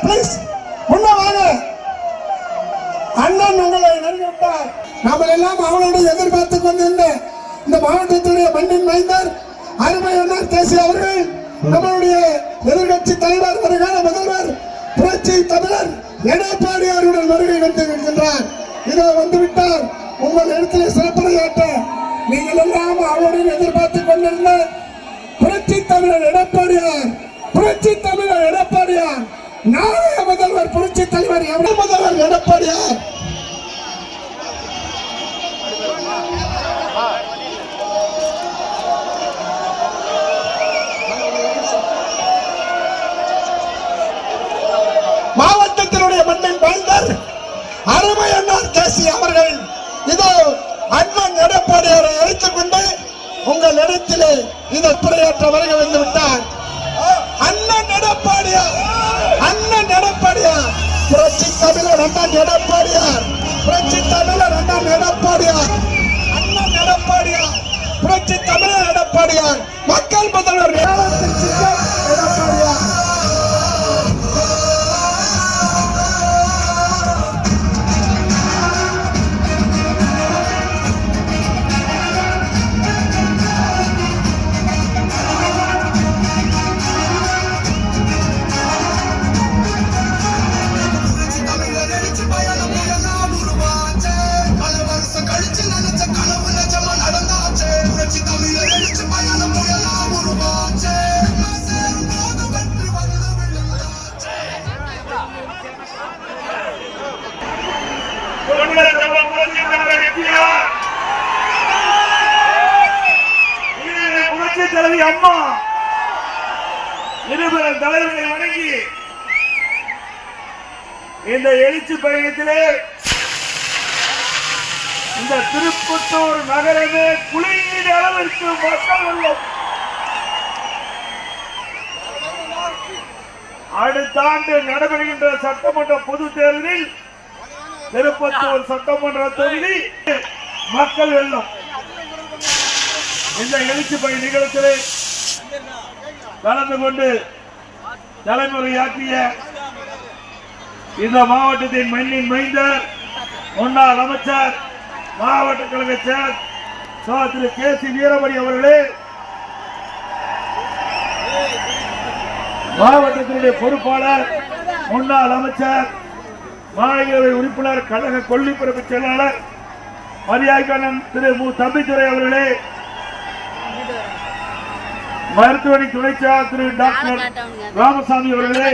Please முன்ன வாங்க. அண்ணன் உங்களை நெருங்கிவிட்டார். நாம எல்லாம் அவளோடு எதிர்பார்த்து கொண்டிருந்த இந்த மாவட்டத்துடைய மண்ணின் மைந்தர் அருமை அண்ணர் தேசிய அவர்கள், நம்மளுடைய எதிர்கட்சி தலைவர், வருகால முதல்வர், புரட்சி தமிழர் எடப்பாடியாருடன் வருகை வந்திருக்கின்றார். இதோ வந்துவிட்டார். உங்கள் இடத்திலே சிறப்புரையாற்ற நீங்கள் எல்லாம் அவளுடன் எதிர்பார்த்து கொண்டிருந்த புரட்சி தமிழர் எடப்பாடியார், புரட்சி தமிழர் எடப்பாடியார், நாளைய முதல்வர் புரட்சி தலைவர் முதல்வர் எடப்பாடியார். மாவட்டத்தினுடைய மண்ணின் மைந்தர் அருமை அண்ணர் தேசிய அவர்கள் இதோ அண்ணன் எடப்பாடியாரை அழைத்துக் கொண்டு உங்கள் இடத்திலே இதை துறையாற்ற வருகை வந்து விட்டார். அண்ணன் எடப்பாடியார், அண்ணன் எடப்பாடியார், புரட்சி தமிழர் அண்ணன் எடப்பாடியார், புரட்சி தமிழர் அண்ணன் எடப்பாடியார், அண்ணன் எடப்பாடியார், புரட்சி தமிழர் எடப்பாடியார், மக்கள் முதல்வர் எடப்பாடியார். தலைவி அம்மா இருபெரும் தலைவர்களை வணங்கி இந்த எழுச்சி பயணத்திலே இந்த திருப்பத்தூர் நகரமே குளிர் அளவிற்கு மக்கள் உள்ளோம். அடுத்த ஆண்டு நடைபெறுகின்ற சட்டமன்ற பொது தேர்தலில் திருப்பத்தூர் சட்டமன்ற தொகுதி மக்கள் வெல்லும். இந்த எழுச்சி பணி நிகழ்ச்சியிலே கலந்து கொண்டு தலைமுறையாற்றிய இந்த மாவட்டத்தின் மண்ணின் மைந்தர், முன்னாள் அமைச்சர், மாவட்ட கழக செயலர் திரு கே.சி. வீரமணி அவர்களே, மாவட்டத்தினுடைய பொறுப்பாளர், முன்னாள் அமைச்சர், மாநிலங்களவை உறுப்பினர், கழக கொல்லிப்பரப்பு செயலாளர் மரியாதைக்கான திரு மு. தம்பித்துரை அவர்களே, மருத்துவமனை துணை செயலாளர் திரு டாக்டர் ராமசாமி அவர்களே,